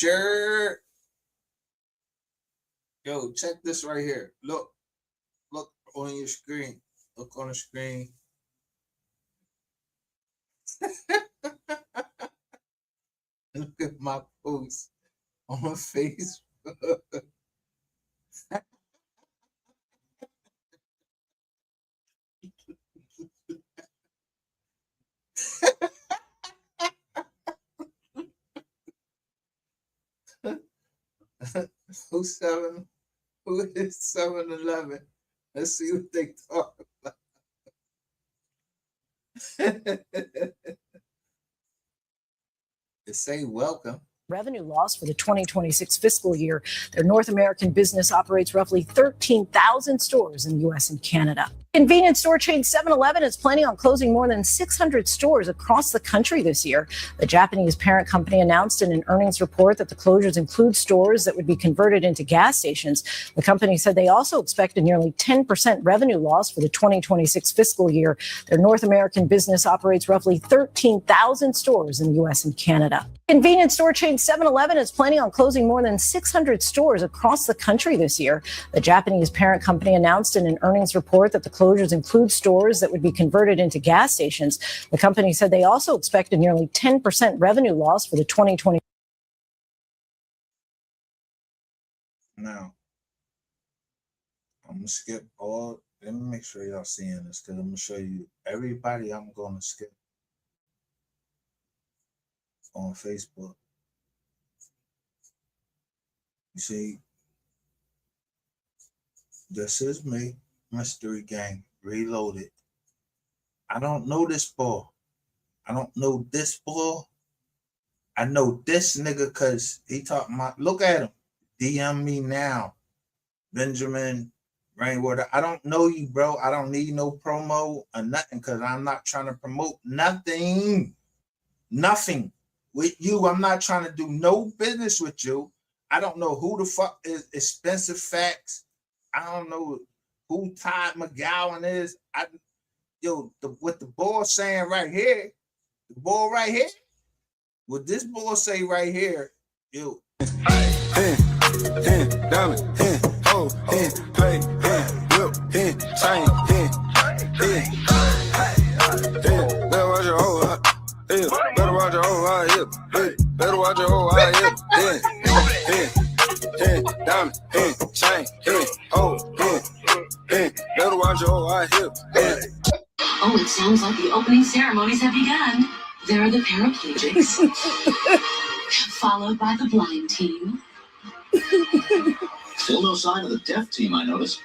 Sure. Yo, check this right here. Look on your screen. Look on the screen. Look at my post on Facebook. who is 7-Eleven? Let's see what they talk about. It say welcome. Revenue loss for the 2026 fiscal year. Their North American business operates roughly 13,000 stores in the U.S. and Canada. Convenience store chain 7-Eleven is planning on closing more than 600 stores across the country this year. The Japanese parent company announced in an earnings report that the closures include stores that would be converted into gas stations. The company said they also expect a nearly 10% revenue loss for the 2026 fiscal year. Their North American business operates roughly 13,000 stores in the U.S. and Canada. Convenience store chain 7-Eleven is planning on closing more than 600 stores across the country this year. The Japanese parent company announced in an earnings report that the closures include stores that would be converted into gas stations. The company said they also expect a nearly 10% revenue loss for the 2020. Now, I'm going to skip all. Let me make sure y'all seeing this because I'm going to show you everybody I'm going to skip on Facebook. You see, this is me, Mystery Gang, Reloaded. I don't know this boy. I don't know this boy. I know this nigga because he talk my, look at him. DM me now. Benjamin Rainwater. I don't know you, bro. I don't need no promo or nothing because I'm not trying to promote nothing. Nothing. With you, I'm not trying to do no business with you. I don't know who the fuck is Expensive Facts. I don't know who Todd McGowan is. What the boy saying right here, the boy right here, what this boy say right here, yo. Diamond, oh, play, whip, chain, better watch your whole, better watch your whole hip, better watch your whole hip, diamond, chain, oh, better watch your whole hip. Oh, it sounds like the opening ceremonies have begun. There are the paraplegics, followed by the blind team. Still no sign of the deaf team, I notice.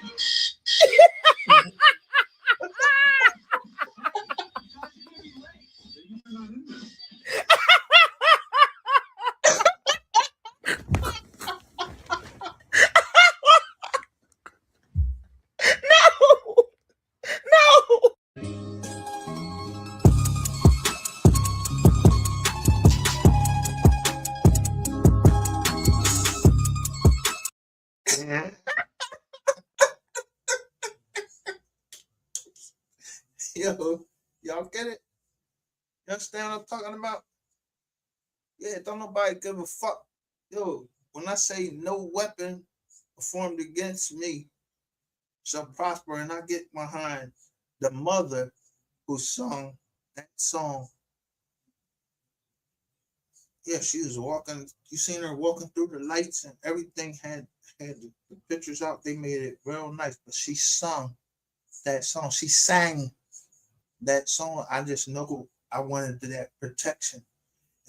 Yo, y'all get it? You understand what I'm talking about? Yeah, don't nobody give a fuck. Yo, when I say no weapon formed against me shall prosper, and I get behind the mother who sung that song. Yeah, she was walking. You seen her walking through the lights and everything had the pictures out. They made it real nice, but she sung that song. She sang that song. I just know I wanted that protection,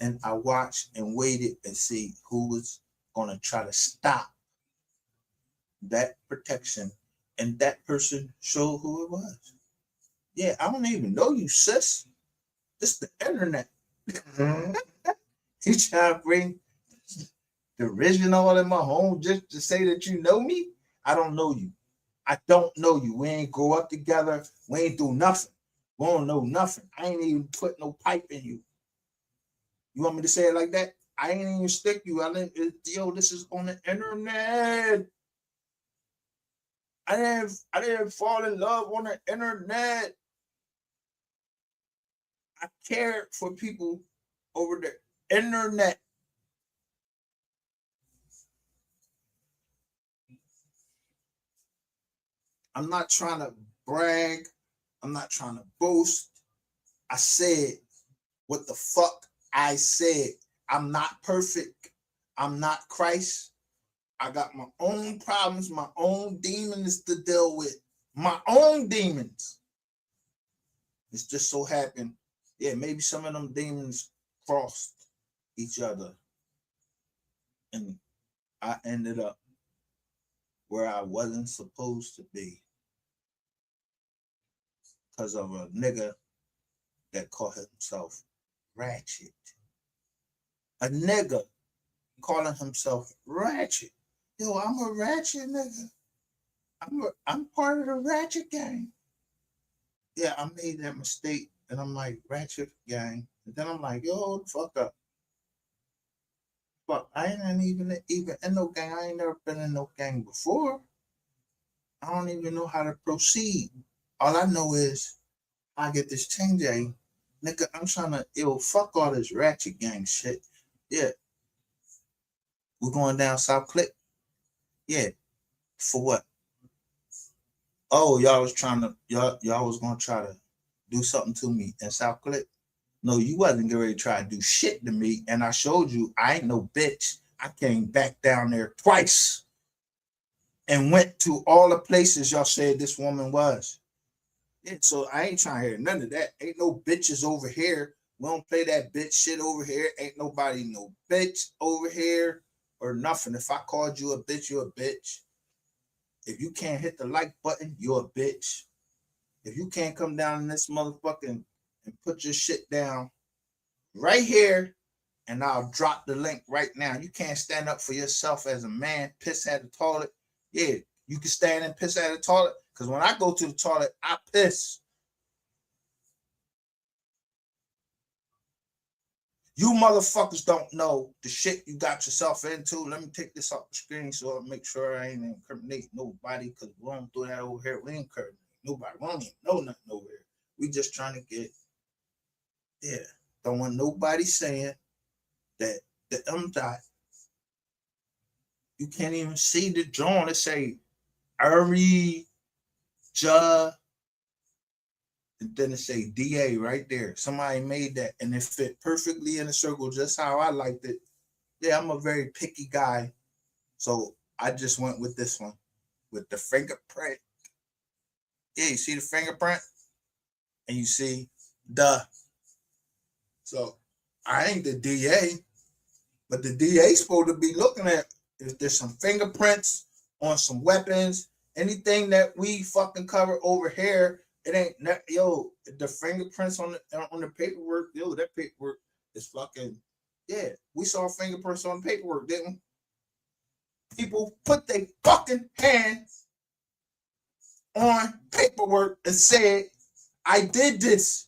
and I watched and waited and see who was gonna try to stop that protection, and that person showed who it was. Yeah, I don't even know you, sis. This the internet. You trying to bring derision all in my home just to say that you know me? I don't know you. I don't know you. We ain't grow up together. We ain't do nothing. We don't know nothing. I ain't even put no pipe in you. You want me to say it like that? I ain't even stick you. Yo, this is on the internet. I didn't fall in love on the internet. I cared for people over the internet. I'm not trying to brag. I'm not trying to boast. I said what the fuck I said. I'm not perfect. I'm not Christ. I got my own problems, my own demons to deal with. My own demons. It's just so happened. Yeah, maybe some of them demons crossed each other. And I ended up where I wasn't supposed to be. Because of a nigga that called himself ratchet. A nigga calling himself ratchet. Yo, I'm a ratchet nigga. I'm part of the ratchet gang. Yeah, I made that mistake, and I'm like, ratchet gang. And then I'm like, yo, the fuck up. Fuck, I ain't even in no gang. I ain't never been in no gang before. I don't even know how to proceed. All I know is I get this change, nigga. I'm trying to, fuck all this ratchet gang shit. Yeah. We're going down South Click. Yeah. For what? Oh, y'all was gonna try to do something to me in South Click. No, you wasn't getting ready to try to do shit to me. And I showed you I ain't no bitch. I came back down there twice and went to all the places y'all said this woman was. Yeah, so I ain't trying to hear none of that. Ain't no bitches over here. We don't play that bitch shit over here. Ain't nobody no bitch over here or nothing. If I called you a bitch, you're a bitch. If you can't hit the like button, you're a bitch. If you can't come down in this motherfucking and put your shit down right here, and I'll drop the link right now. You can't stand up for yourself as a man, piss at the toilet. Yeah, you can stand and piss at the toilet. Because when I go to the toilet, I piss. You motherfuckers don't know the shit you got yourself into. Let me take this off the screen so I make sure I ain't incriminating nobody, because we don't do that over here. We ain't incriminating nobody. We don't even know nothing over here. We just trying to get, don't want nobody saying that the dot, you can't even see the drawing. It say Ari, Ja, and then it say DA right there. Somebody made that and it fit perfectly in a circle just how I liked it. Yeah, I'm a very picky guy. So I just went with this one with the fingerprint. Yeah, you see the fingerprint? And you see the. So I ain't the DA, but the DA supposed to be looking at if there's some fingerprints on some weapons, anything that we fucking cover over here. It ain't the fingerprints on the paperwork. Yo, that paperwork is fucking, we saw fingerprints on the paperwork, didn't we? People put their fucking hands on paperwork and said, I did this.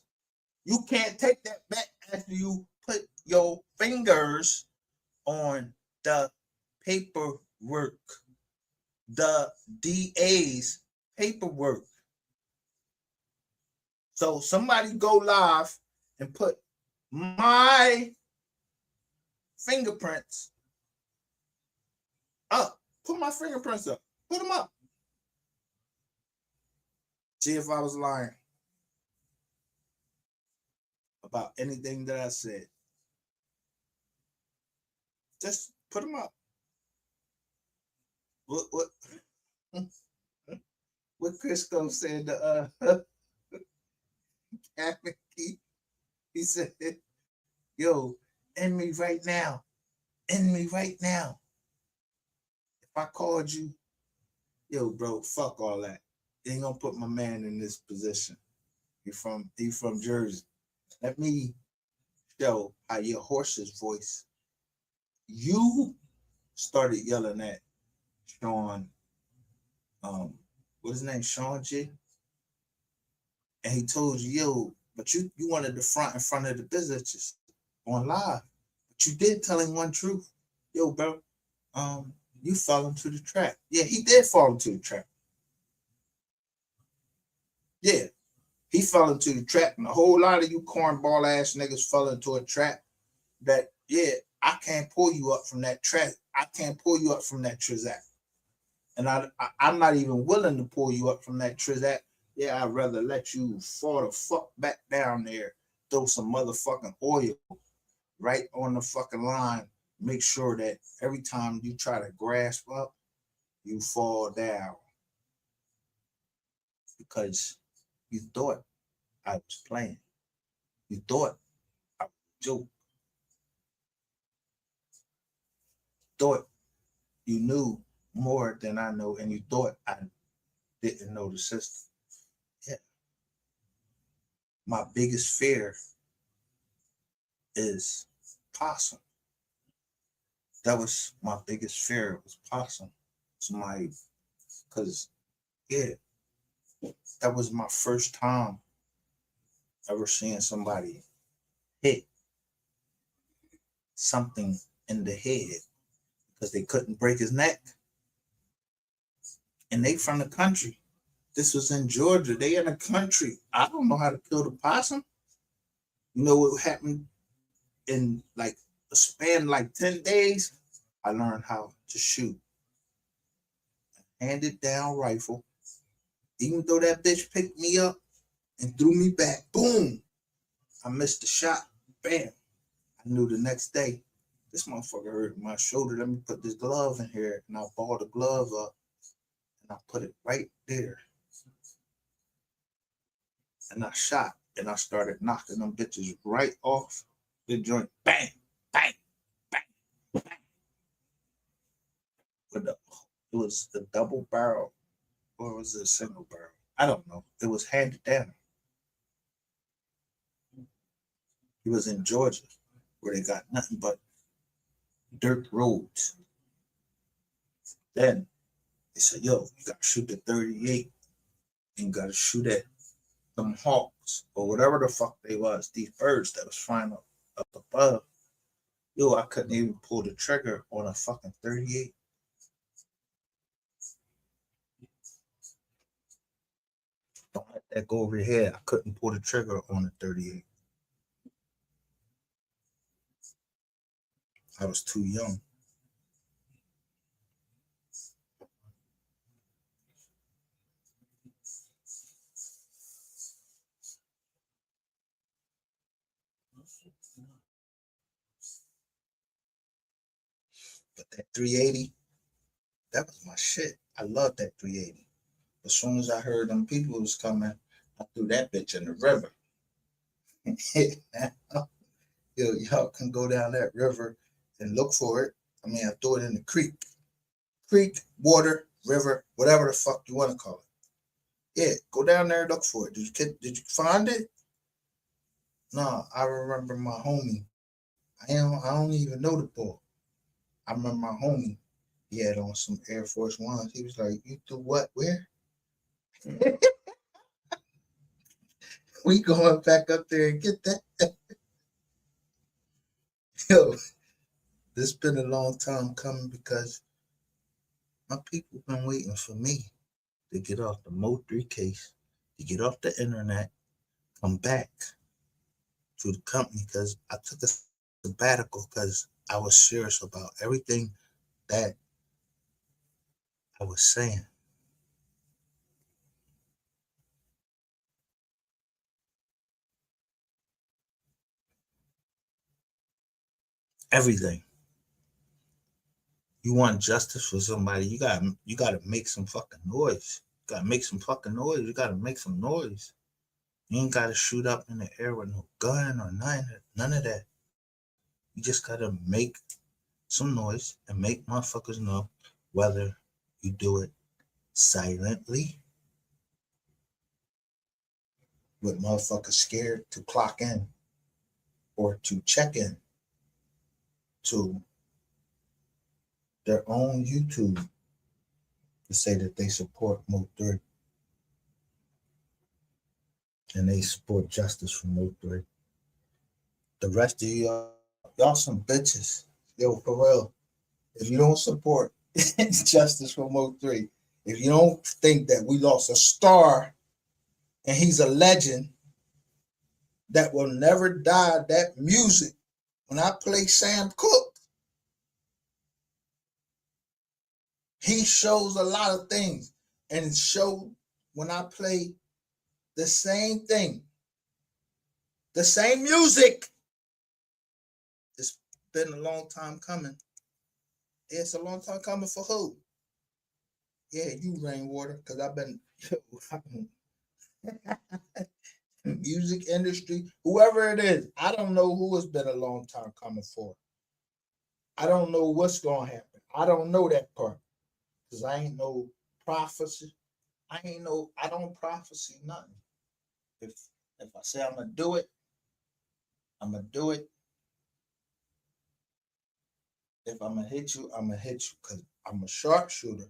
You can't take that back after you put your fingers on the paperwork, the DA's paperwork. So somebody go live and put my fingerprints up. Put my fingerprints up. Put them up. See if I was lying about anything that I said. Just put them up. What Crisco said to Captain Keith, he said, yo, end me right now. End me right now. If I called you, yo, bro, fuck all that. You ain't gonna put my man in this position. He from Jersey. Let me show how your horse's voice. You started yelling at Sean, what's his name? Sean G. And he told you, yo, but you wanted the front in front of the businesses on live. But you did tell him one truth. Yo, bro, you fell into the trap. Yeah, he did fall into the trap. Yeah, he fell into the trap. And a whole lot of you cornball ass niggas fell into a trap that, I can't pull you up from that trap. I can't pull you up from that Trizac. And I'm not even willing to pull you up from that Trizak. Yeah, I'd rather let you fall the fuck back down there, throw some motherfucking oil right on the fucking line. Make sure that every time you try to grasp up, you fall down. Because you thought I was playing. You thought I was a joke. Thought you knew more than I know, and you thought I didn't know the system. Yeah. My biggest fear is possum. That was my biggest fear, was possum. Somebody, because, yeah, that was my first time ever seeing somebody hit something in the head because they couldn't break his neck. And they from the country. This was in Georgia. They in the country. I don't know how to kill the possum. You know what happened in like a span like 10 days? I learned how to shoot. Handed down rifle. Even though that bitch picked me up and threw me back, boom, I missed the shot. Bam. I knew the next day, this motherfucker hurt my shoulder. Let me put this glove in here. And I balled the glove up and I put it right there. And I shot and I started knocking them bitches right off the joint. Bang, bang, bang, bang. It was the double barrel, or was it a single barrel? I don't know. It was handed down. He was in Georgia, where they got nothing but dirt roads. Then they said, yo, you gotta shoot the 38 and you gotta shoot at them hawks or whatever the fuck they was, these birds that was flying up above. Yo, I couldn't even pull the trigger on a fucking 38. Don't let that go over your head. I couldn't pull the trigger on a 38. I was too young. But that 380, that was my shit. I loved that 380. As soon as I heard them people was coming, I threw that bitch in the river. Yo, y'all can go down that river and look for it. I mean, I threw it in the creek. Creek, water, river, whatever the fuck you want to call it. Yeah, go down there and look for it. Did you find it? No, I remember my homie. I don't even know the boy. I remember my homie. He had on some Air Force Ones. He was like, "You threw what? Where?" We going back up there and get that. Yo, this been a long time coming because my people been waiting for me to get off the Mo3 case, to get off the internet, come back to the company because I took a sabbatical because I was serious about everything that I was saying. Everything. You want justice for somebody, you gotta make some fucking noise. You gotta make some fucking noise. You gotta make some noise. You ain't gotta shoot up in the air with no gun or none of that. You just gotta make some noise and make motherfuckers know whether you do it silently with motherfuckers scared to clock in or to check in to their own YouTube to say that they support Mo3 and they support justice for Mo3. The rest of y'all some bitches. Yo, for real. If you don't support justice for Mo3, if you don't think that we lost a star and he's a legend that will never die, that music, when I play Sam Cooke, He shows a lot of things and show when I play the same thing, the same music. It's been a long time coming. It's a long time coming for who? Yeah, you Rainwater, because I've been music industry, whoever it is, I don't know who it's been a long time coming for. I don't know what's gonna happen. I don't know that part. Because I ain't no prophecy. I don't prophecy nothing. If I say I'm gonna do it, I'm gonna do it. If I'm gonna hit you, I'm gonna hit you because I'm a sharpshooter.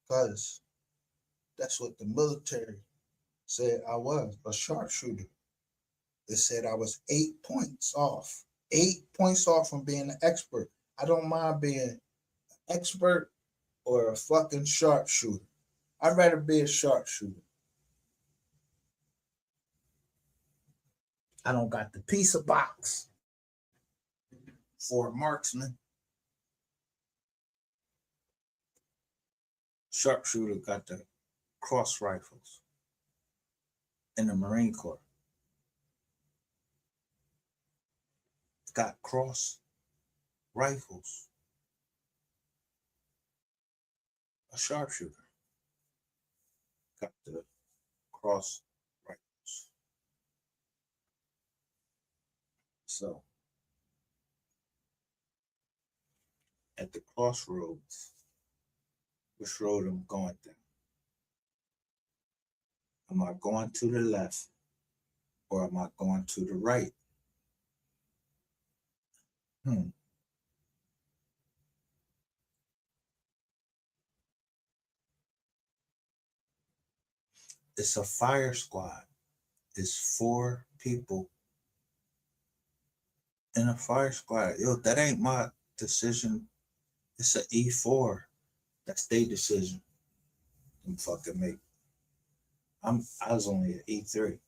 Because that's what the military said I was, a sharpshooter. They said I was 8 points off. 8 points off from being an expert. I don't mind being an expert or a fucking sharpshooter. I'd rather be a sharpshooter. I don't got the piece of box for a marksman. Sharpshooter got the cross rifles in the Marine Corps. It's got cross rifles. A sharpshooter got the cross rifles. So at the crossroads, which road I'm going down? Am I going to the left or am I going to the right? It's a fire squad. It's 4 people in a fire squad. Yo, that ain't my decision. It's an E4. That's their decision. Them fucking make. I was only an E3.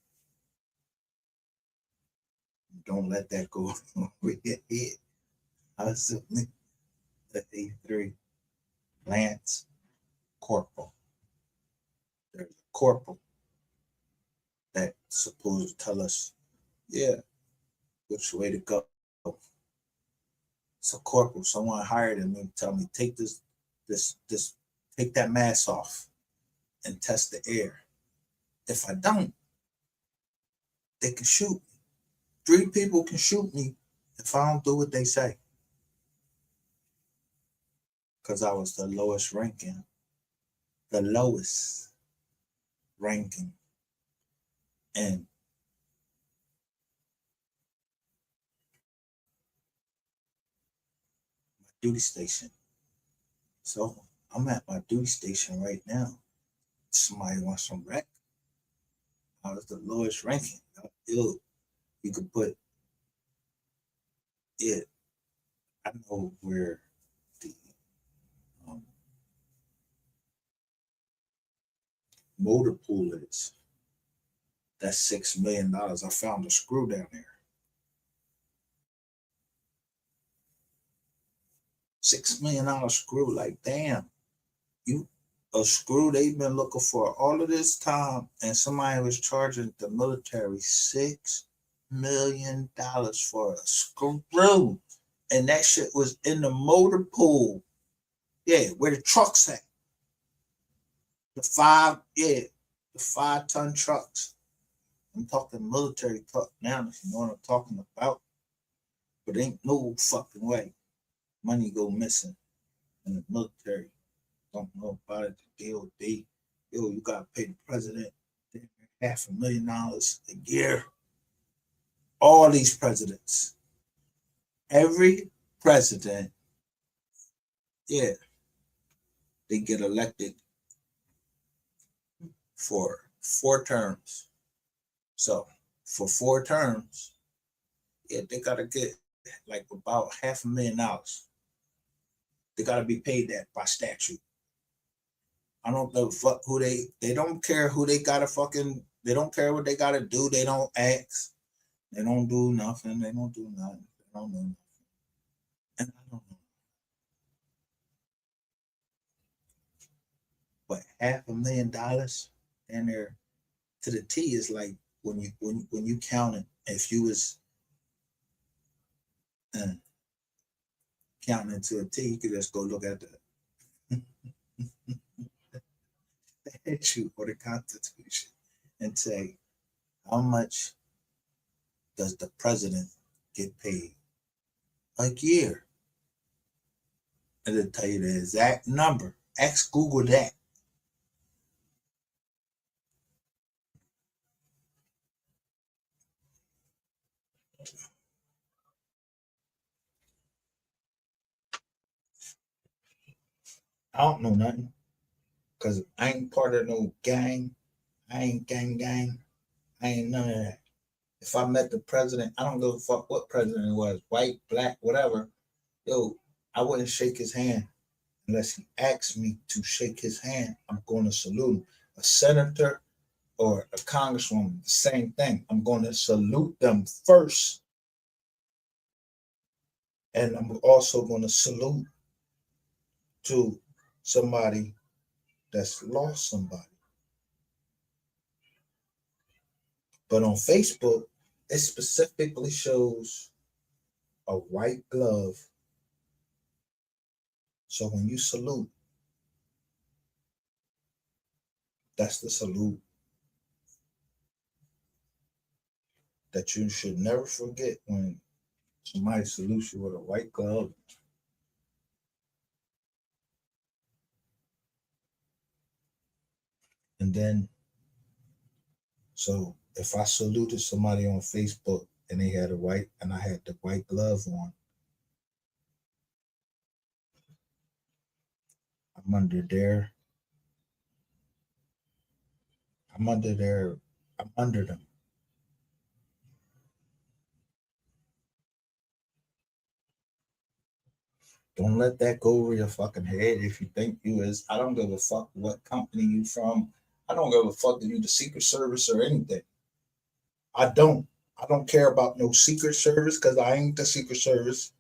Don't let that go over your head. I was only an E3. Lance Corporal. There's a corporal that's supposed to tell us, yeah, which way to go. It's a corporal. Someone hired him and tell me, take take that mask off and test the air. If I don't, they can shoot me. 3 people can shoot me if I don't do what they say. Because I was the lowest ranking. The lowest ranking. And my duty station. So I'm at my duty station right now. Somebody wants some rec. I was the lowest ranking. You could put it. I know where the motor pool is. That's $6 million. I found a screw down there. $6 million screw. Like, damn, a screw they've been looking for all of this time, and somebody was charging the military $6 million for a screw, and that shit was in the motor pool. Yeah, where the trucks at. The 5-ton trucks. I'm talking military truck now, if you know what I'm talking about. But ain't no fucking way money go missing in the military. Don't know about it. The DOD. Yo, you gotta pay the president $500,000 a year. All these presidents. Every president, yeah, they get elected for 4 terms. So for 4 terms, yeah, they gotta get like about $500,000. They gotta be paid that by statute. I don't know who they don't care who they gotta fucking, they don't care what they gotta do. They don't ask. They don't do nothing. They don't do nothing. They don't know nothing. And I don't know. $500,000 and there to the T is like when you count it, if you was counting to a T, you could just go look at the statute or the Constitution and say, how much does the president get paid a year? And it'll tell you the exact number. Ask Google that. I don't know nothing because I ain't part of no gang. I ain't gang. I ain't none of that. If I met the president, I don't give a fuck what president it was, white, black, whatever. Yo, I wouldn't shake his hand unless he asked me to shake his hand. I'm going to salute him. A senator or a congresswoman, the same thing. I'm going to salute them first. And I'm also going to salute to somebody that's lost somebody. But on Facebook, it specifically shows a white glove. So when you salute, that's the salute that you should never forget when somebody salutes you with a white glove. And then, so if I saluted somebody on Facebook and they had and I had the white glove on, I'm under them. Don't let that go over your fucking head if you think you is. I don't give a fuck what company you from. I don't give a fuck if you the Secret Service or anything. I don't care about no Secret Service because I ain't the Secret Service.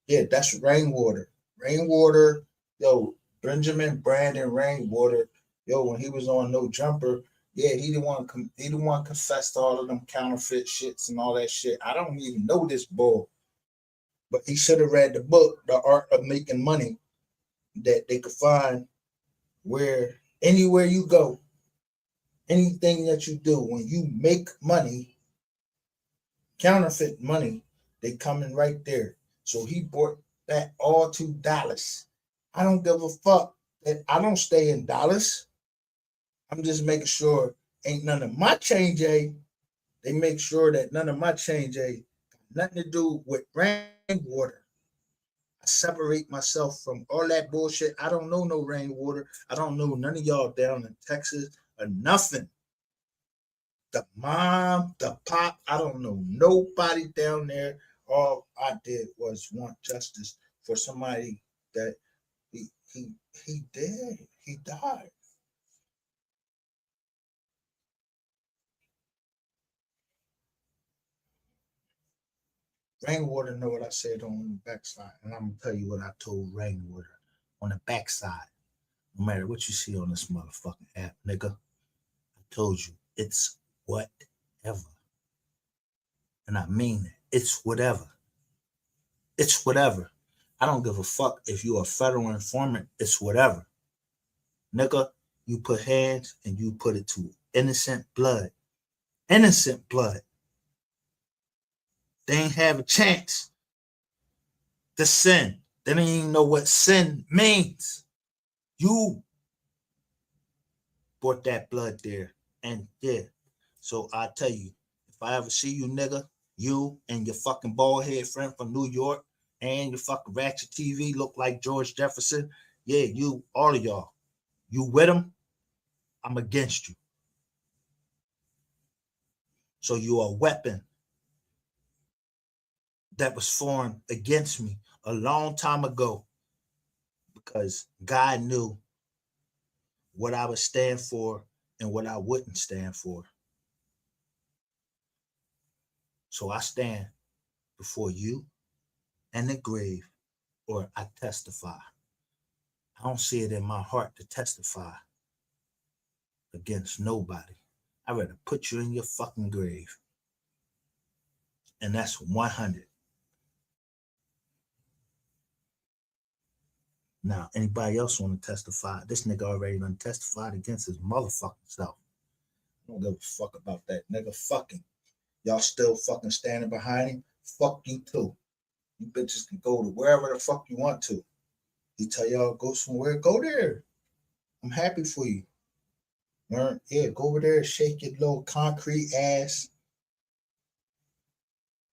Yeah, that's Rainwater. Rainwater, yo, Benjamin Brandon Rainwater, yo, when he was on No Jumper, yeah, he didn't want to confess to all of them counterfeit shits and all that shit. I don't even know this bull. But he should have read the book, The Art of Making Money, that they could find where anywhere you go, anything that you do, when you make money, counterfeit money, they coming right there. So he brought that all to Dallas. I don't give a fuck that I don't stay in Dallas. I'm just making sure ain't none of my change, They make sure that none of my change, got nothing to do with Rainwater. I separate myself from all that bullshit. I don't know no Rainwater. I don't know none of y'all down in Texas or nothing. The mom, the pop, I don't know nobody down there. All I did was want justice for somebody that he died. Rainwater know what I said on the backside, and I'm gonna tell you what I told Rainwater on the backside. No matter what you see on this motherfucking app, nigga, I told you it's whatever, and I mean it. It's whatever. It's whatever. I don't give a fuck if you're a federal informant. It's whatever, nigga. You put hands and you put it to innocent blood. Innocent blood. They ain't have a chance to sin. They don't even know what sin means. You brought that blood there. And yeah. So I tell you, if I ever see you, nigga, you and your fucking bald head friend from New York and your fucking ratchet TV look like George Jefferson. Yeah, you, all of y'all. You with them, I'm against you. So you are a weapon that was formed against me a long time ago because God knew what I would stand for and what I wouldn't stand for. So I stand before you and the grave, or I testify. I don't see it in my heart to testify. against nobody. I'd rather put you in your fucking grave. And that's 100. Now, anybody else want to testify? This nigga already done testified against his motherfucking self. I don't give a fuck about that nigga. Fucking. Y'all still fucking standing behind him? Fuck you too. You bitches can go to wherever the fuck you want to. He tell y'all go somewhere, go there. I'm happy for you. Learn, yeah, go over there, shake your little concrete ass.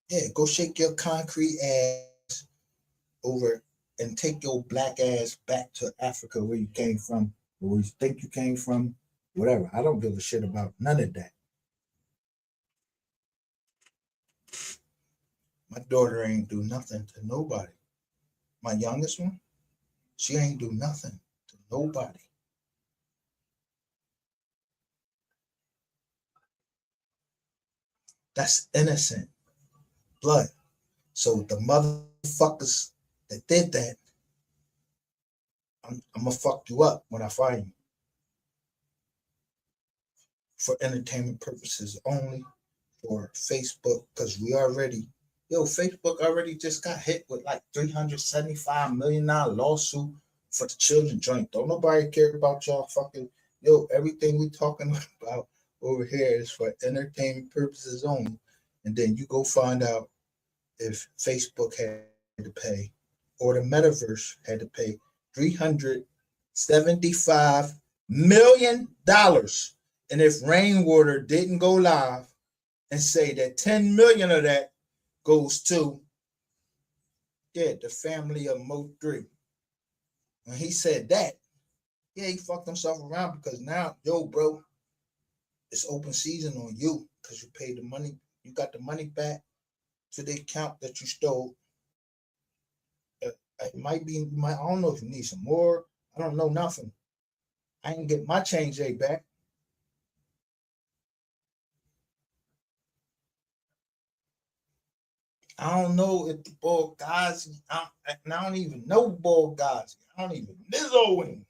Yeah, go shake your concrete ass over and take your black ass back to Africa where you came from, or where you think you came from, whatever. I don't give a shit about none of that. My daughter ain't do nothing to nobody. My youngest one, she ain't do nothing to nobody. That's innocent blood. So the motherfuckers that did that, I'm gonna fuck you up when I find you. For entertainment purposes only, for Facebook, because Facebook already just got hit with like $375 million lawsuit for the children joint. Don't nobody care about y'all fucking, everything we talking about over here is for entertainment purposes only. And then you go find out if Facebook had to pay or the metaverse had to pay $375 million. And if Rainwater didn't go live and say that 10 million of that goes to the family of Mo3. When he said that, he fucked himself around because now, bro, it's open season on you because you paid the money. You got the money back to the account that you stole. It might be, I don't know if you need some more. I don't know nothing. I ain't get my change back. I don't know if the Bugatti, I don't even know Bugatti. I don't even know him.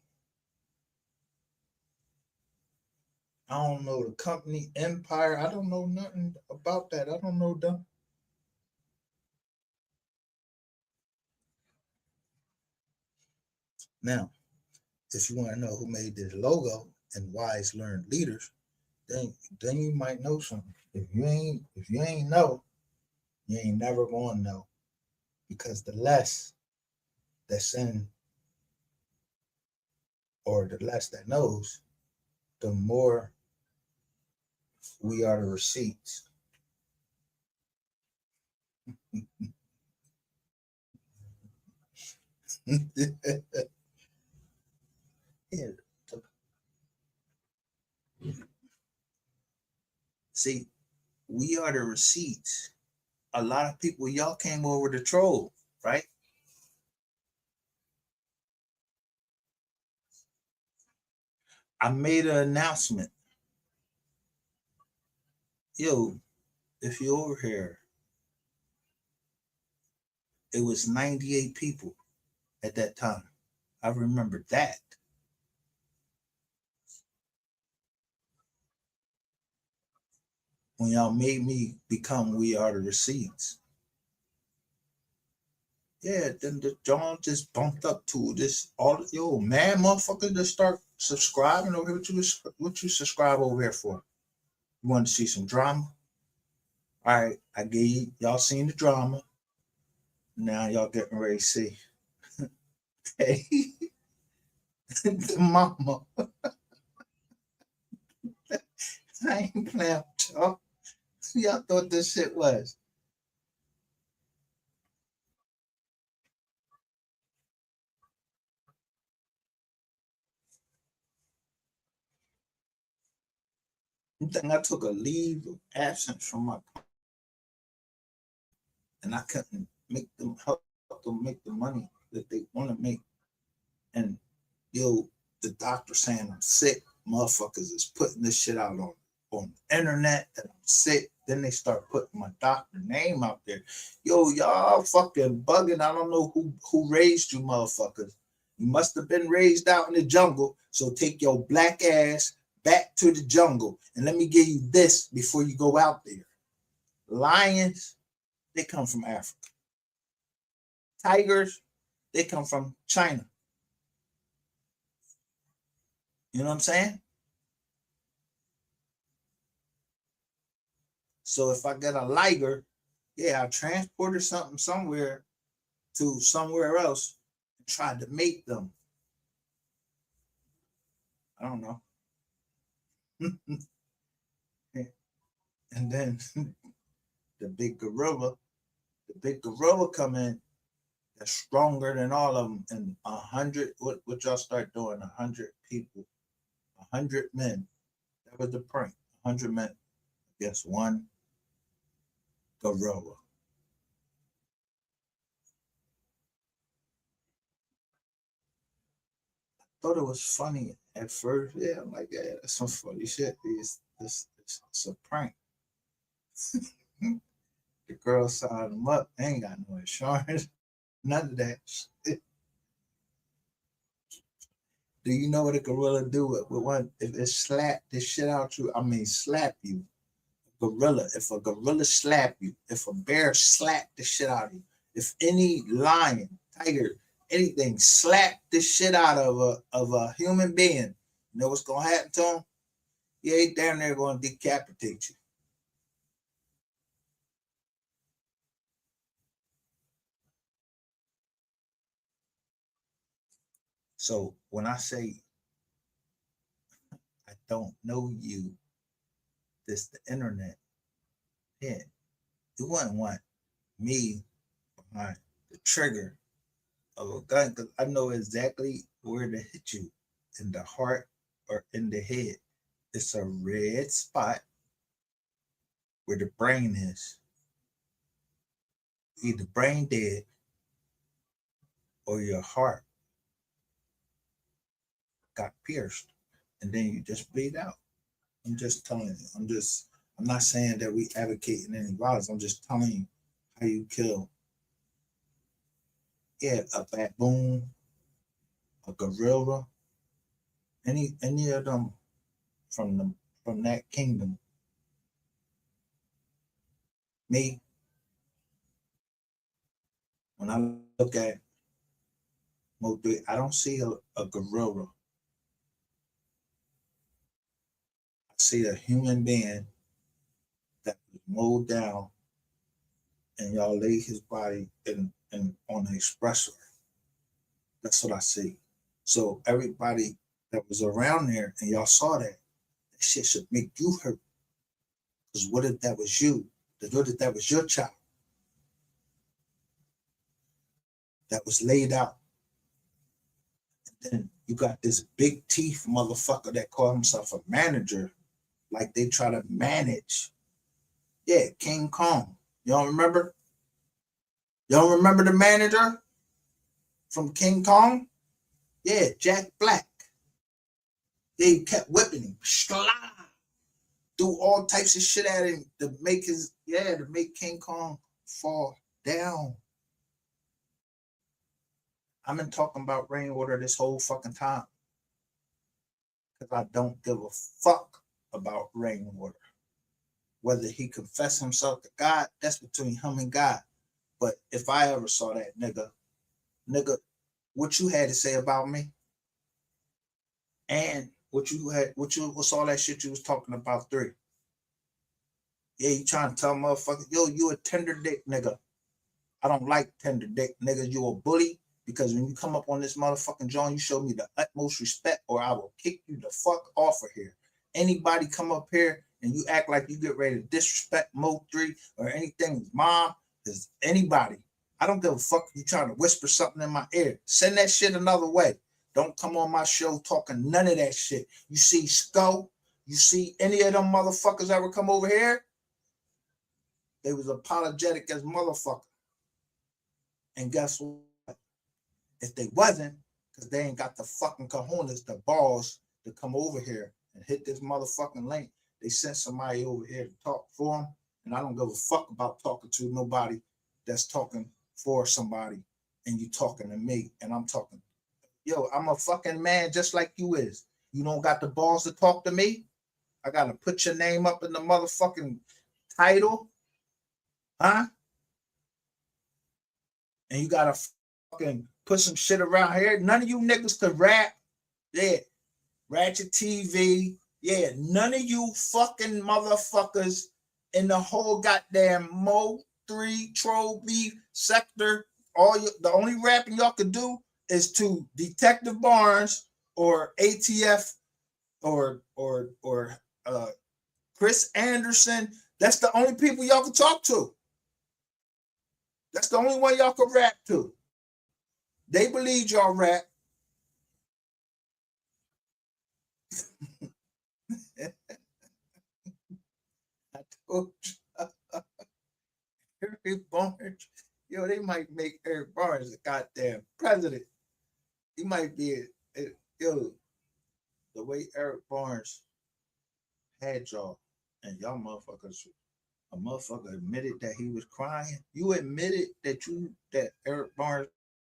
I don't know the company Empire. I don't know nothing about that. I don't know them. Now, if you want to know who made this logo and Wise Learned Leaders, then you might know something. If you ain't know, you ain't never gonna know, because the less that's in, or the less that knows, the more we are the receipts. See, we are the receipts. A lot of people, y'all came over to troll, right? I made an announcement. If you're over here, it was 98 people at that time. I remember that. When y'all made me become We Are the Receipts. Yeah, then the John just bumped up to this mad motherfucker to start subscribing over here. What you subscribe over here for? You want to see some drama? All right, I gave y'all seen the drama. Now y'all getting ready to see. Hey, the mama. I ain't playing with y'all. Y'all thought this shit was. You think I took a leave of absence from my, and I couldn't help them make the money that they want to make. And the doctor saying I'm sick, motherfuckers is putting this shit out on the internet that I'm sick. Then they start putting my doctor name out there. Y'all fucking bugging. I don't know who raised you motherfuckers. You must have been raised out in the jungle. So take your black ass back to the jungle. And let me give you this before you go out there. Lions, they come from Africa. Tigers, they come from China. You know what I'm saying? So if I get a liger, yeah, I transported something somewhere to somewhere else and tried to mate them. I don't know. And then the big gorilla come in that's stronger than all of them. And 100, what y'all start doing? 100 people, 100 men. That was the prank. 100 men against one gorilla. I thought it was funny at first. Yeah, I'm like, yeah, that's some funny shit. It's a prank. The girl signed him up. They ain't got no insurance. None of that shit. Do you know what a gorilla do with one? If it slap the shit out you, I mean slap you. Gorilla, if a gorilla slap you, if a bear slap the shit out of you, if any lion, tiger, anything slap the shit out of a human being, you know what's gonna happen to him? Yeah, he down there gonna decapitate you. So when I say I don't know you, this the internet, yeah, you wouldn't want me behind the trigger of a gun because I know exactly where to hit you in the heart or in the head. It's a red spot where the brain is. Either brain dead or your heart got pierced and then you just bleed out. I'm just telling you. I'm not saying that we advocating any violence. I'm just telling you how you kill. Yeah, a baboon, a gorilla, any of them from that kingdom. Me, when I look at Mo3, I don't see a gorilla. I see a human being that was mowed down and y'all laid his body in on the expressway. That's what I see. So everybody that was around there and y'all saw that shit should make you hurt. Because what if that was you? What if that was your child that was laid out? And then you got this big teeth motherfucker that call himself a manager, like they try to manage. Yeah, King Kong. Y'all remember? Y'all remember the manager from King Kong? Yeah, Jack Black. They kept whipping him. Do all types of shit at him to make King Kong fall down. I've been talking about rainwater this whole fucking time. Because I don't give a fuck about rainwater. Whether he confess himself to God, that's between him and God. But if I ever saw that nigga, what you had to say about me? And what's all that shit you was talking about 3? Yeah, you trying to tell motherfucker, yo, you a tender dick nigga. I don't like tender dick niggas. You a bully because when you come up on this motherfucking joint, you show me the utmost respect or I will kick you the fuck off of here. Anybody come up here and you act like you get ready to disrespect Mo3 or anything, mom, is anybody. I don't give a fuck if you trying to whisper something in my ear. Send that shit another way. Don't come on my show talking none of that shit. You see Skull? You see any of them motherfuckers ever come over here? They was apologetic as motherfucker. And guess what? If they wasn't, because they ain't got the fucking cojones, the balls to come over here and hit this motherfucking link, they sent somebody over here to talk for them. And I don't give a fuck about talking to nobody that's talking for somebody and you talking to me and I'm talking. Yo, I'm a fucking man just like you is. You don't got the balls to talk to me? I gotta put your name up in the motherfucking title, huh? And you gotta fucking put some shit around here. None of you niggas could rap. Yeah. Ratchet TV. Yeah. None of you fucking motherfuckers in the whole goddamn Mo 3 Troll Beef sector. The only rapping y'all could do is to Detective Barnes or ATF or Chris Anderson. That's the only people y'all can talk to. That's the only one y'all can rap to. They believe y'all rap. I told you. Eric Barnes, yo, they might make Eric Barnes a goddamn president. He might be yo, the way Eric Barnes had y'all, and y'all motherfuckers, a motherfucker admitted that he was crying. You admitted that Eric Barnes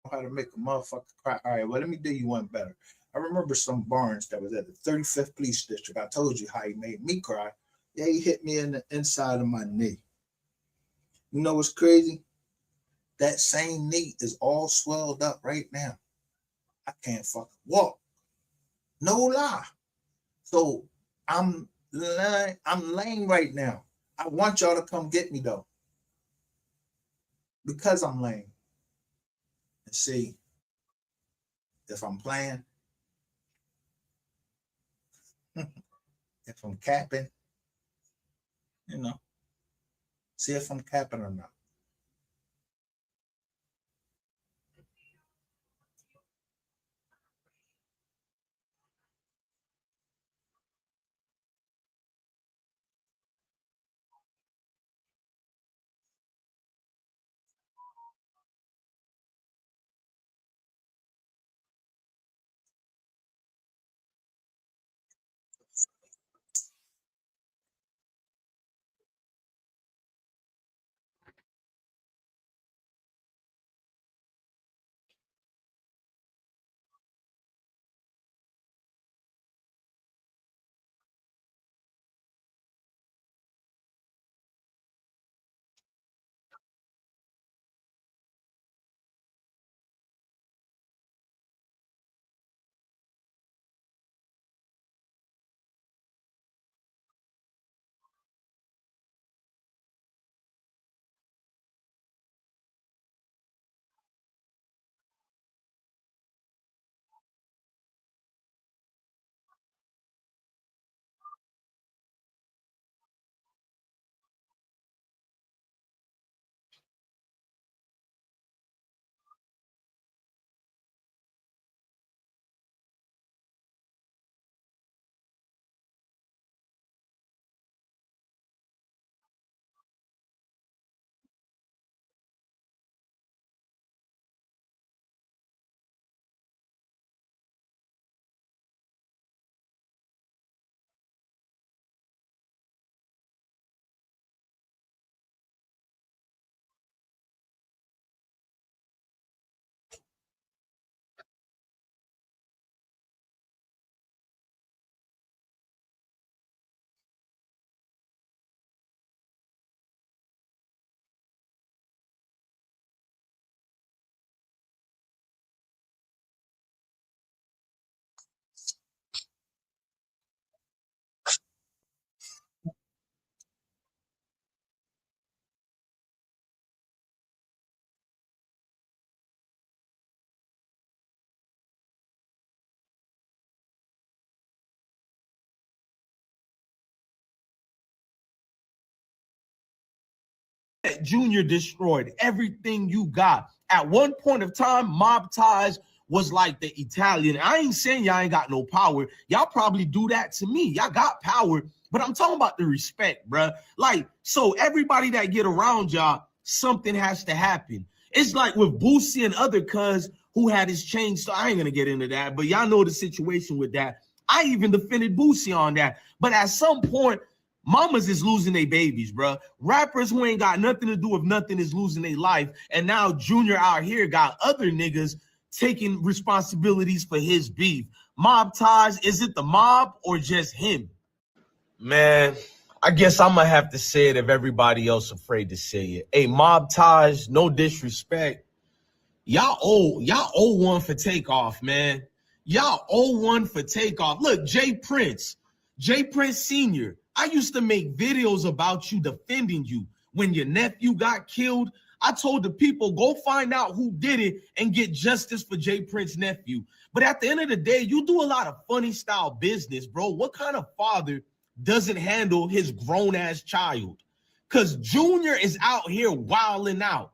know how to make a motherfucker cry. All right, well, let me do you one better. I remember some Barnes that was at the 35th Police District. I told you how he made me cry. Yeah, he hit me in the inside of my knee. You know what's crazy? That same knee is all swelled up right now. I can't fucking walk. No lie. So I'm lame right now. I want y'all to come get me though. Because I'm lame. And see if I'm playing. If I'm capping. You know. See if I'm capping or not. Junior destroyed everything you got. At one point of time, Mob Ties was like the Italian. I ain't saying y'all ain't got no power. Y'all probably do that to me. Y'all got power, but I'm talking about the respect, bruh. Like, so everybody that get around y'all, something has to happen. It's like with Boosie and other cuz who had his chain. So I ain't gonna get into that, but y'all know the situation with that. I even defended Boosie on that. But at some point, mamas is losing their babies, bro. Rappers who ain't got nothing to do with nothing is losing their life. And now Junior out here got other niggas taking responsibilities for his beef. Mob ties, is it the mob or just him? Man, I guess I'm gonna have to say it if everybody else afraid to say it. Hey, Mob ties, no disrespect. Y'all owe one for Takeoff, man. Y'all owe one for Takeoff. Look, Jay Prince Sr., I used to make videos about you defending you. When your nephew got killed, I told the people, go find out who did it and get justice for Jay Prince's nephew. But at the end of the day, you do a lot of funny style business, bro. What kind of father doesn't handle his grown-ass child? Because Junior is out here wilding out.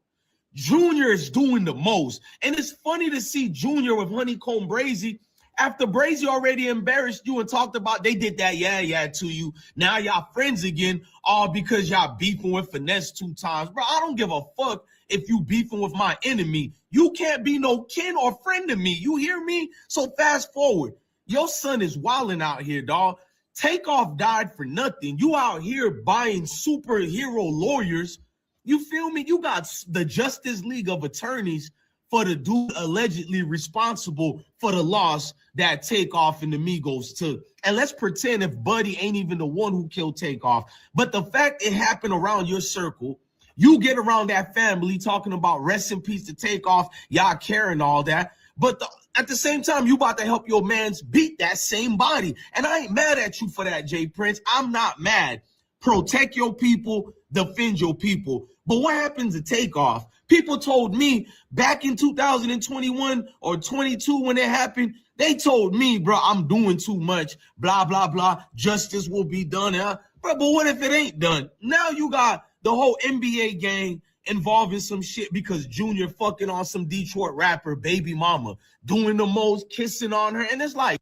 Junior is doing the most. And it's funny to see Junior with Honeycomb Brazy after Brazy already embarrassed you and talked about they did that yeah to you. Now y'all friends again, all because y'all beefing with Finesse 2 times. Bro, I don't give a fuck if you beefing with my enemy. You can't be no kin or friend to me. You hear me? So fast forward. Your son is wilding out here, dog. Takeoff died for nothing. You out here buying superhero lawyers. You feel me? You got the Justice League of Attorneys for the dude allegedly responsible for the loss that Takeoff and the Migos took. And let's pretend if Buddy ain't even the one who killed Takeoff. But the fact it happened around your circle, you get around that family talking about rest in peace to Takeoff, y'all care and all that. But at the same time, you about to help your mans beat that same body. And I ain't mad at you for that, Jay Prince. I'm not mad. Protect your people, defend your people. But what happens to Takeoff? People told me back in 2021 or 22 when it happened, they told me, bro, I'm doing too much, blah, blah, blah. Justice will be done. Bro, but what if it ain't done? Now you got the whole NBA gang involved in some shit because Junior fucking on some Detroit rapper, baby mama, doing the most, kissing on her. And it's like,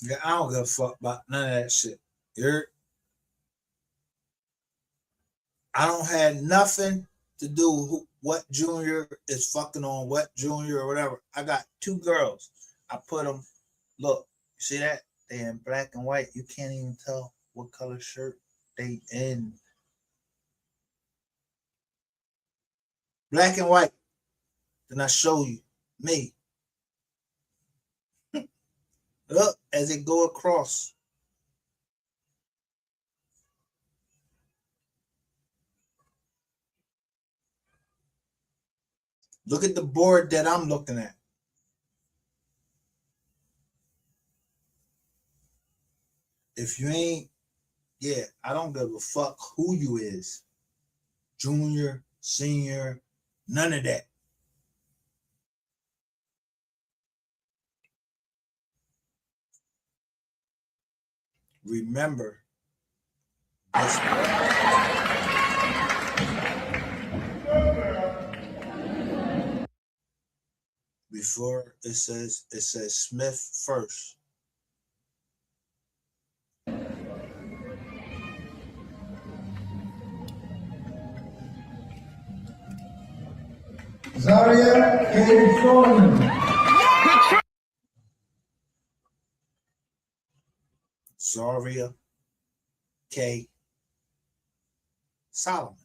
yeah, I don't give a fuck about none of that shit. You heard? I don't have nothing to do with what Junior is fucking on, what Junior or whatever. I got 2 girls. I put them, look, you see that? They in black and white. You can't even tell what color shirt they in. Black and white. Then I show you me. Look, as it go across. Look at the board that I'm looking at. If you ain't, yeah, I don't give a fuck who you is. Junior, senior, none of that. Remember, before it says Smith first. Zaria K. Solomon. Zaria K. Solomon.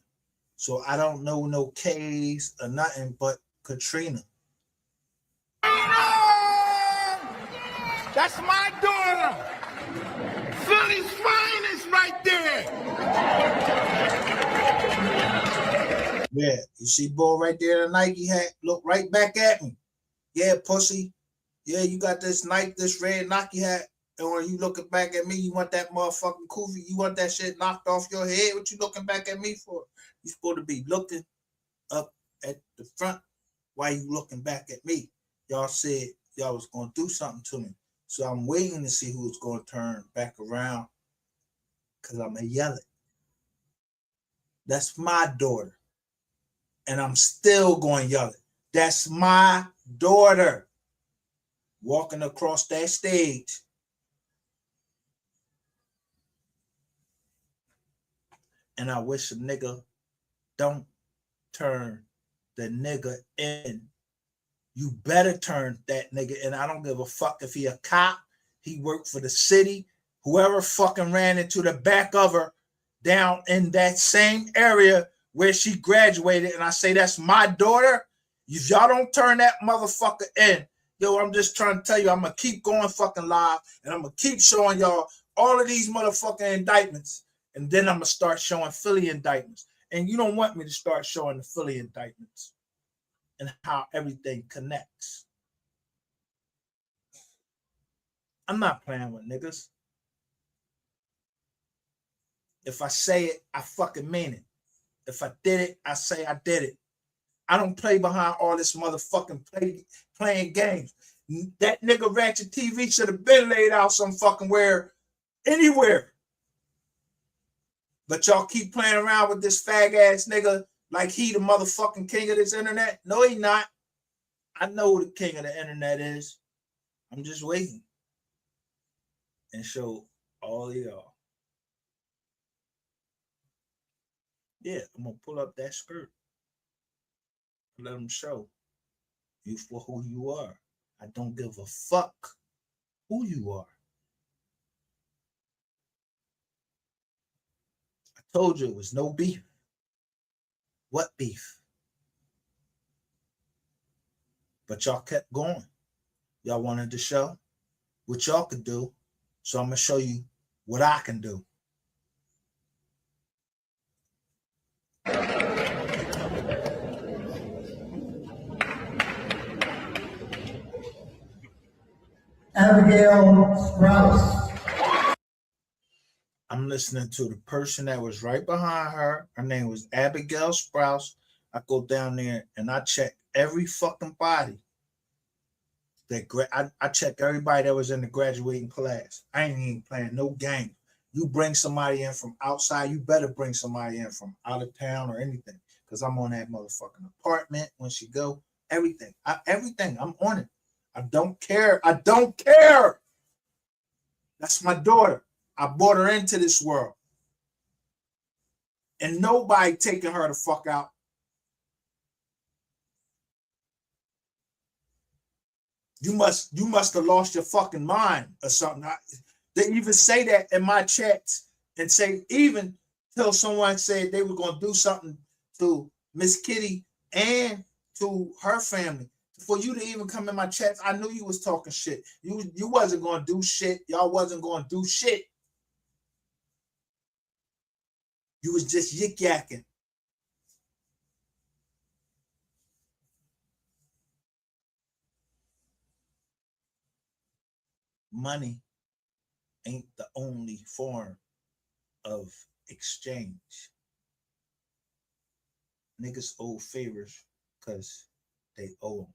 So I don't know no K's or nothing but Katrina. That's my daughter. Philly's finest right there. Yeah, you see boy right there, the Nike hat, look right back at me. Yeah, pussy. Yeah, you got this Nike, this red Nike hat, and when you looking back at me, you want that motherfucking kufi, you want that shit knocked off your head. What you looking back at me for? You supposed to be looking up at the front. Why you looking back at me? Y'all said y'all was gonna do something to me. So I'm waiting to see who's gonna turn back around because I'm gonna yell it. That's my daughter. And I'm still going to yell it. That's my daughter walking across that stage. And I wish a nigga don't turn the nigga in. You better turn that nigga in. I don't give a fuck if he a cop, he worked for the city, whoever fucking ran into the back of her down in that same area where she graduated, and I say that's my daughter. If y'all don't turn that motherfucker in, Yo, I'm just trying to tell you, I'm gonna keep going fucking live, and I'm gonna keep showing y'all all of these motherfucking indictments, and then I'm gonna start showing Philly indictments. And you don't want me to start showing the Philly indictments and how everything connects. I'm not playing with niggas. If I say it, I fucking mean it. If I did it, I say I did it. I don't play behind all this motherfucking playing games. That nigga Ratchet TV should have been laid out some fucking where, anywhere. But y'all keep playing around with this fag ass nigga like he the motherfucking king of this internet. No, he not. I know who the king of the internet is. I'm just waiting and show all of y'all. Yeah, I'm gonna pull up that skirt. Let them show you for who you are. I don't give a fuck who you are. I told you it was no beef. What beef? But y'all kept going. Y'all wanted to show what y'all could do. So I'm going to show you what I can do. Abigail Sprouse. I'm listening to the person that was right behind her. Her name was Abigail Sprouse. I go down there and I check every fucking body. I check everybody that was in the graduating class. I ain't even playing no game. You bring somebody in from outside, you better bring somebody in from out of town or anything. Because I'm on that motherfucking apartment when she go. Everything. Everything. I'm on it. I don't care. I don't care. That's my daughter. I brought her into this world. And nobody taking her the fuck out. You must have lost your fucking mind or something. They even say that in my chats and say, even till someone said they were going to do something to Miss Kitty and to her family. For you to even come in my chats, I knew you was talking shit. You wasn't going to do shit. Y'all wasn't going to do shit. You was just yik-yakking. Money ain't the only form of exchange. Niggas owe favors because they owe them.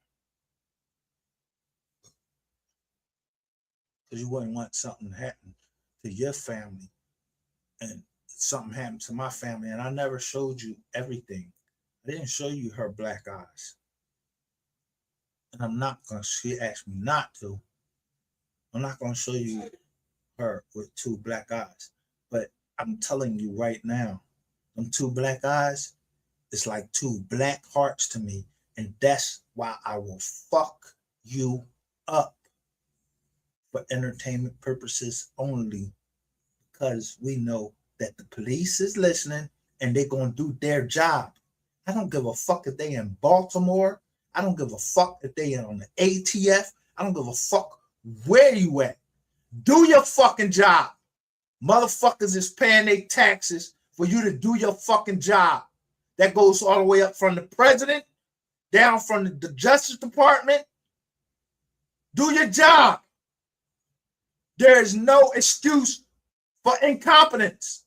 Because you wouldn't want something to happen to your family and something happened to my family, and I never showed you everything. I didn't show you her black eyes. And I'm not going to, she asked me not to. I'm not going to show you her with two black eyes. But I'm telling you right now, them two black eyes, it's like two black hearts to me. And that's why I will fuck you up for entertainment purposes only. Because we know that the police is listening and they're going to do their job. I don't give a fuck if they in Baltimore. I don't give a fuck if they on the ATF. I don't give a fuck where you at. Do your fucking job. Motherfuckers is paying their taxes for you to do your fucking job. That goes all the way up from the president, down from the Justice Department. Do your job. There is no excuse for incompetence.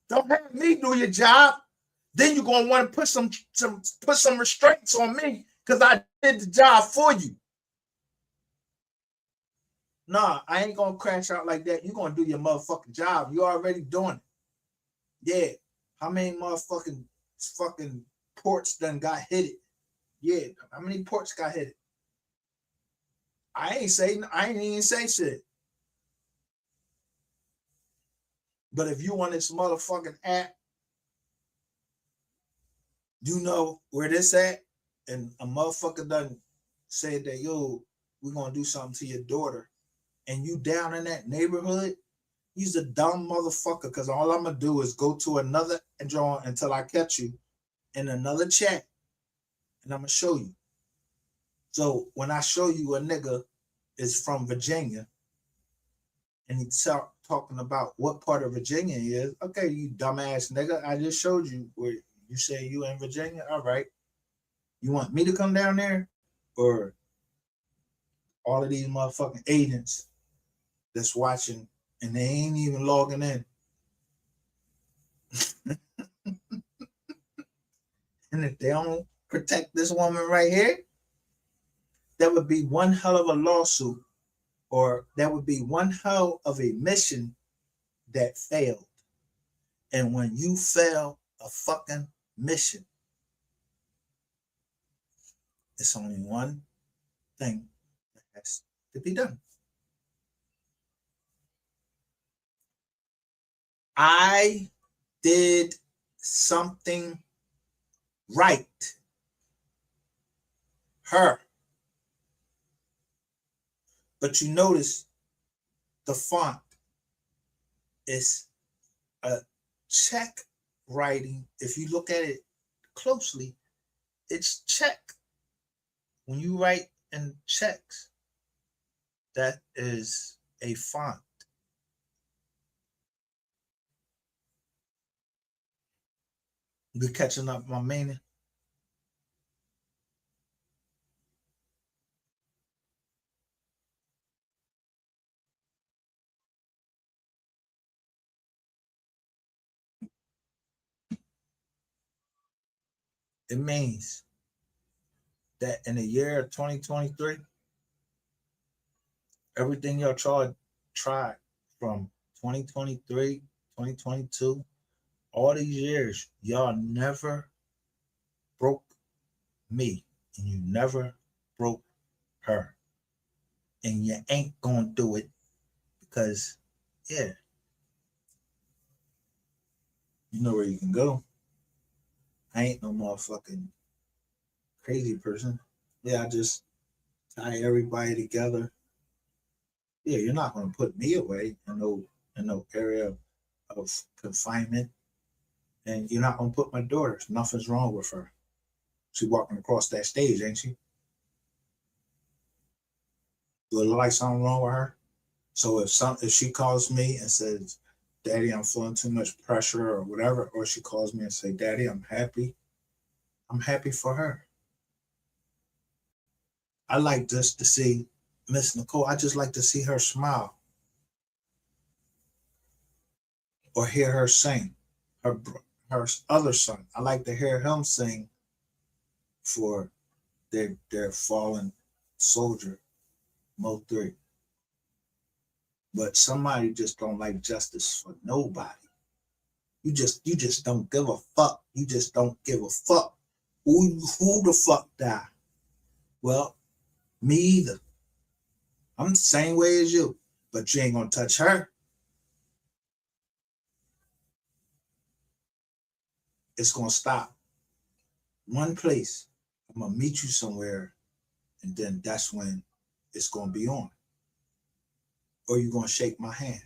Don't have me do your job. Then you're gonna want to put some restraints on me because I did the job for you. Nah, I ain't gonna crash out like that. You're gonna do your motherfucking job. You already doing it. Yeah. How many motherfucking fucking ports done got hit it? Yeah. How many ports got hit it? I ain't even say shit. But if you on this motherfucking app, you know where this at, and a motherfucker done said that, yo, we're gonna do something to your daughter, and you down in that neighborhood, he's a dumb motherfucker, because all I'm gonna do is go to another joint until I catch you in another chat, and I'm gonna show you. So when I show you a nigga is from Virginia and he's talking about what part of Virginia he is, okay, you dumbass nigga, I just showed you where you say you in Virginia. All right. You want me to come down there or all of these motherfucking agents that's watching and they ain't even logging in? And if they don't protect this woman right here, that would be one hell of a lawsuit, or that would be one hell of a mission that failed. And when you fail a fucking mission, it's only one thing that has to be done. I did something right. Her. But you notice the font is a check writing. If you look at it closely, it's check. When you write in checks, that is a font. You catching up my meaning? It means that in the year of 2023, everything y'all tried from 2023, 2022, all these years, y'all never broke me and you never broke her. And you ain't gonna do it because, yeah, you know where you can go. I ain't no motherfucking crazy person. Yeah, I just tie everybody together. Yeah, you're not gonna put me away in no area of confinement. And you're not gonna put my daughter. Nothing's wrong with her. She walking across that stage, ain't she? Do it look like something wrong with her? So if she calls me and says, "Daddy, I'm feeling too much pressure," or whatever, or she calls me and say, "Daddy, I'm happy for her." I like just to see Miss Nicole. I just like to see her smile or hear her sing. Her other son, I like to hear him sing for their fallen soldier, Mo 3. But somebody just don't like justice for nobody. You just don't give a fuck. You just don't give a fuck. Who the fuck died? Well, me either. I'm the same way as you, but you ain't gonna touch her. It's gonna stop one place. I'm gonna meet you somewhere, and then that's when it's gonna be on. Or you're gonna shake my hand.